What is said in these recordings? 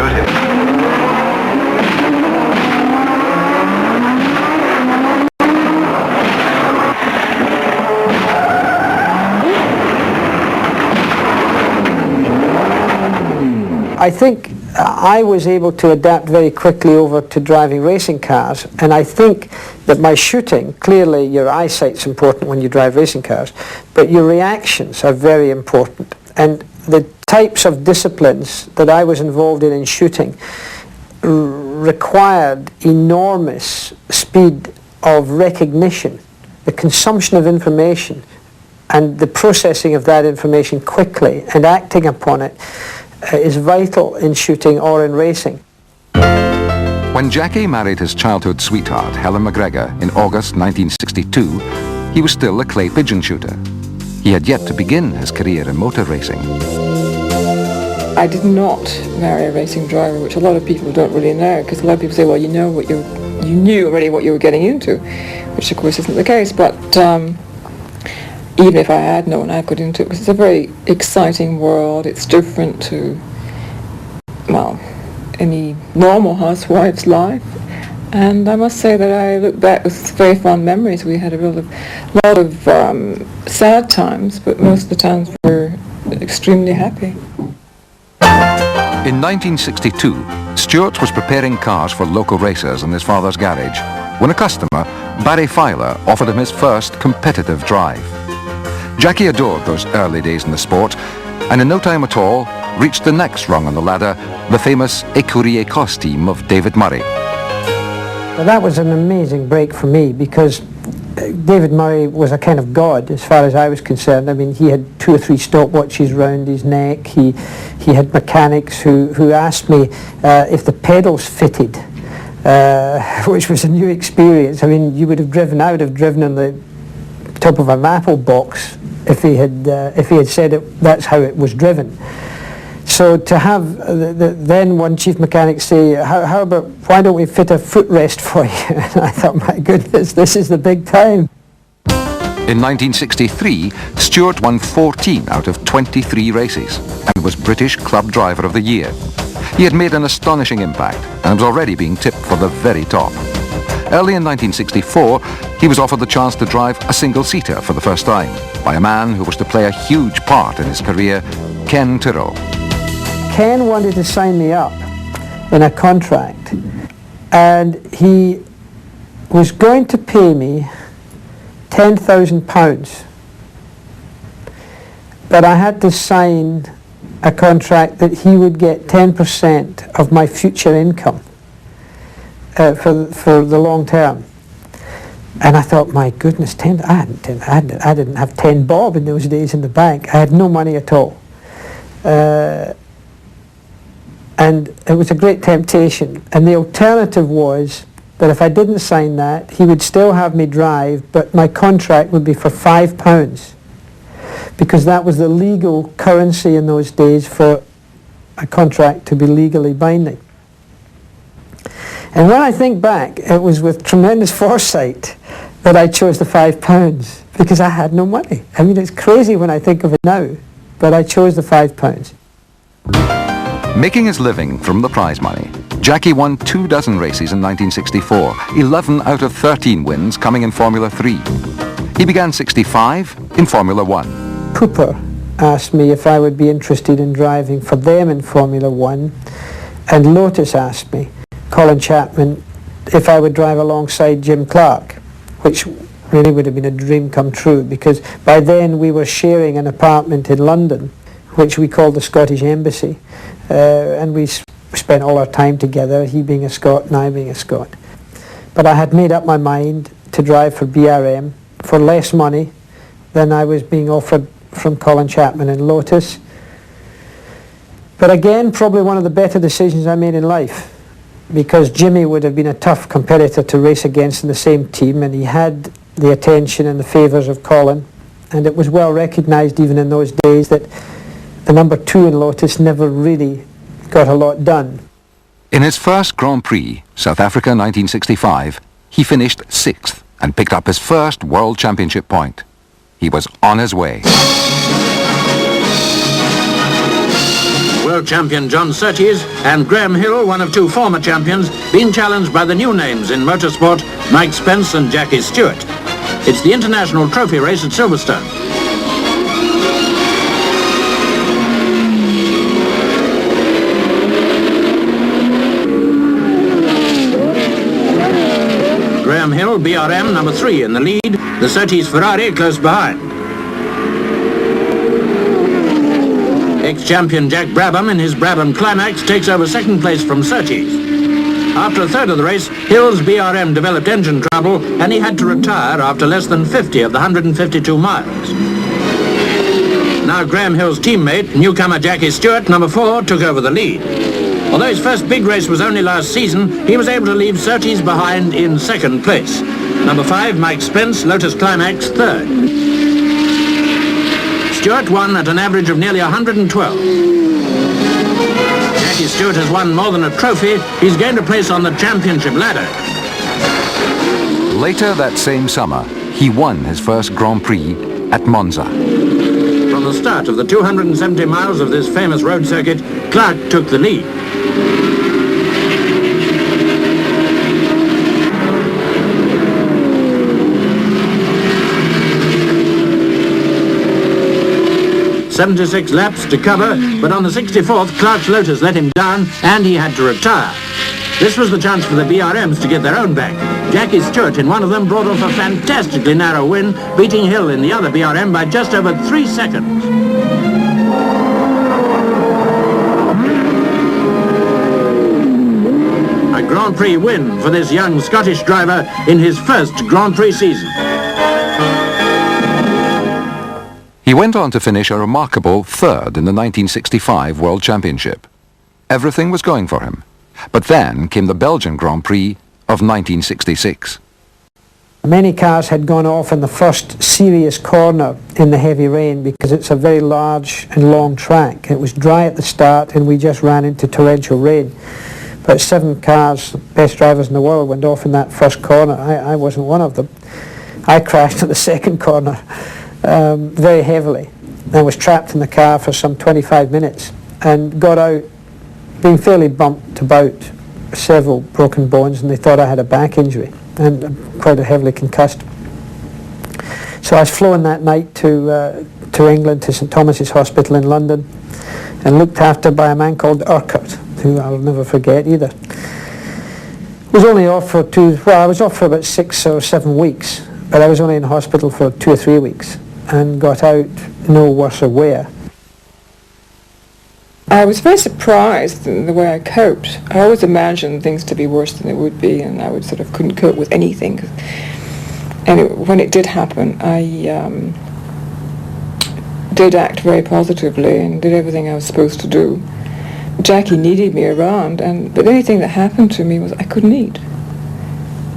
shoot him. I think I was able to adapt very quickly over to driving racing cars, and I think that my shooting, clearly your eyesight's important when you drive racing cars, but your reactions are very important. And the types of disciplines that I was involved in shooting required enormous speed of recognition, the consumption of information, and the processing of that information quickly and acting upon it is vital in shooting or in racing. When Jackie married his childhood sweetheart, Helen McGregor, in August 1962, he was still a clay pigeon shooter. He had yet to begin his career in motor racing. I did not marry a racing driver, which a lot of people don't really know, because a lot of people say, well, you knew already what you were getting into, which of course isn't the case, but even if I had known, I got into it because it's a very exciting world. It's different to, well, any normal housewife's life. And I must say that I look back with very fond memories. We had a lot of sad times, but most of the times were extremely happy. In 1962, Stewart was preparing cars for local racers in his father's garage when a customer, Barry Filer, offered him his first competitive drive. Jackie adored those early days in the sport, and in no time at all reached the next rung on the ladder, the famous Écurie costume of David Murray. Well, that was an amazing break for me, because David Murray was a kind of god as far as I was concerned. I mean, he had 2 or 3 stopwatches round his neck. He had mechanics who asked me if the pedals fitted, which was a new experience. I mean, I would have driven on the top of a maple box if he had said that's how it was driven. So to have then one chief mechanic say, how about, why don't we fit a footrest for you? And I thought, my goodness, this is the big time. In 1963, Stewart won 14 out of 23 races and was British Club Driver of the Year. He had made an astonishing impact and was already being tipped for the very top. Early in 1964, he was offered the chance to drive a single-seater for the first time by a man who was to play a huge part in his career, Ken Tyrrell. Ken wanted to sign me up in a contract, and he was going to pay me £10,000, but I had to sign a contract that he would get 10% of my future income for the long term. And I thought, my goodness, I didn't have 10 bob in those days in the bank. I had no money at all. And it was a great temptation. And the alternative was that if I didn't sign that, he would still have me drive, but my contract would be for £5, because that was the legal currency in those days for a contract to be legally binding. And when I think back, it was with tremendous foresight that I chose the £5, because I had no money. I mean, it's crazy when I think of it now, but I chose the £5. Making his living from the prize money, Jackie won 24 races in 1964, 11 out of 13 wins coming in Formula 3. He began 65 in Formula 1. Cooper asked me if I would be interested in driving for them in Formula 1, and Lotus asked me, Colin Chapman, if I would drive alongside Jim Clark, which really would have been a dream come true, because by then we were sharing an apartment in London, which we called the Scottish Embassy, and we spent all our time together, he being a Scot and I being a Scot. But I had made up my mind to drive for BRM for less money than I was being offered from Colin Chapman and Lotus. But again, probably one of the better decisions I made in life, because Jimmy would have been a tough competitor to race against in the same team, and he had the attention and the favours of Colin, and it was well recognised even in those days that the number 2 in Lotus never really got a lot done. In his first Grand Prix, South Africa 1965, he finished 6th and picked up his first World Championship point. He was on his way. world champion John Surtees, and Graham Hill, one of two former champions, being challenged by the new names in motorsport, Mike Spence and Jackie Stewart. It's the international trophy race at Silverstone. Graham Hill, BRM, number 3 in the lead, the Surtees Ferrari close behind. Ex-champion Jack Brabham in his Brabham Climax takes over second place from Surtees. After a third of the race, Hill's BRM developed engine trouble and he had to retire after less than 50 of the 152 miles. Now Graham Hill's teammate, newcomer Jackie Stewart, number 4, took over the lead. Although his first big race was only last season, he was able to leave Surtees behind in second place. Number 5, Mike Spence, Lotus Climax, 3rd. Stewart won at an average of nearly 112. Jackie Stewart has won more than a trophy. He's gained a place on the championship ladder. Later that same summer, he won his first Grand Prix at Monza. From the start of the 270 miles of this famous road circuit, Clark took the lead. "76 laps to cover, but on the 64th, Clark's Lotus let him down and he had to retire. This was the chance for the BRMs to get their own back. Jackie Stewart in one of them brought off a fantastically narrow win, beating Hill in the other BRM by just over 3 seconds. A Grand Prix win for this young Scottish driver in his first Grand Prix season. He went on to finish a remarkable 3rd in the 1965 World Championship. Everything was going for him. But then came the Belgian Grand Prix of 1966. Many cars had gone off in the first serious corner in the heavy rain because it's a very large and long track. It was dry at the start and we just ran into torrential rain. About 7 cars, the best drivers in the world, went off in that first corner. I wasn't one of them. I crashed at the second corner very heavily. I was trapped in the car for some 25 minutes and got out being fairly bumped about, several broken bones, and they thought I had a back injury and quite a heavily concussed. So I was flown that night to England, to St Thomas's Hospital in London, and looked after by a man called Urquhart, who I'll never forget either. Was only off for I was off for about 6 or 7 weeks, but I was only in hospital for 2 or 3 weeks and got out no worse aware. I was very surprised in the way I coped. I always imagined things to be worse than they would be, and I would couldn't cope with anything. And when it did happen, I did act very positively and did everything I was supposed to do. Jackie needed me around, but the only thing that happened to me was I couldn't eat.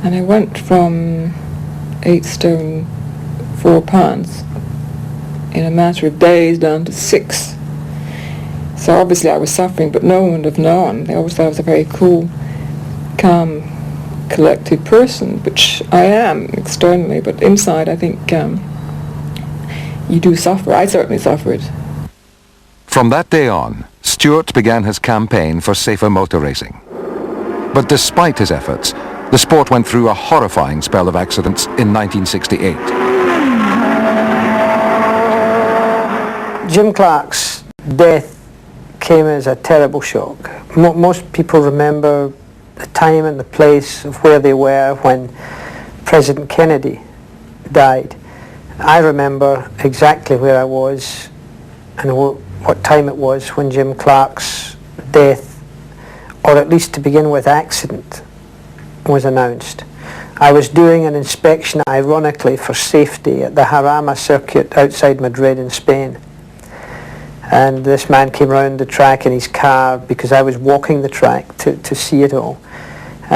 And I went from 8 stone 4 pounds in a matter of days down to 6. So obviously I was suffering, but no one would have known. They always thought I was a very cool, calm, collected person, which I am externally, but inside I think you do suffer. I certainly suffered. From that day on, Stewart began his campaign for safer motor racing. But despite his efforts, the sport went through a horrifying spell of accidents in 1968. Jim Clark's death came as a terrible shock. Most people remember the time and the place of where they were when President Kennedy died. I remember exactly where I was and what time it was when Jim Clark's death, or at least to begin with accident, was announced. I was doing an inspection, ironically, for safety at the Jarama circuit outside Madrid in Spain. And this man came round the track in his car because I was walking the track to see it all.